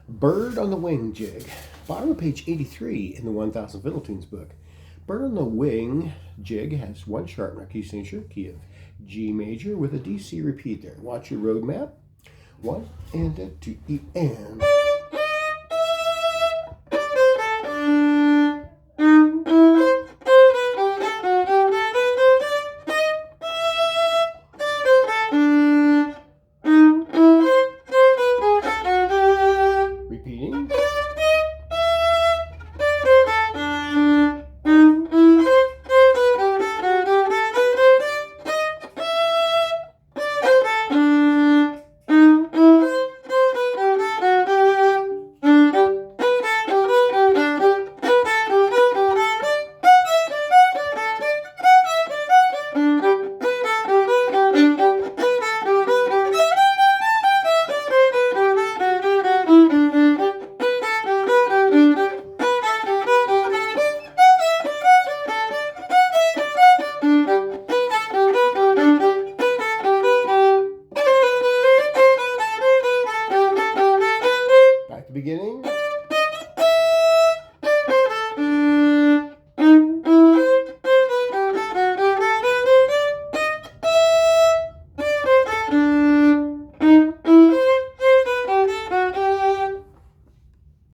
Bird on the Wing jig. Bottom of page 83 in the 1000 Fiddle Tunes book. Bird on the Wing jig has one sharp key signature, key of G major with a D C repeat there. Watch your road map. 1 and a 2 E and. Repeating. Back to the beginning.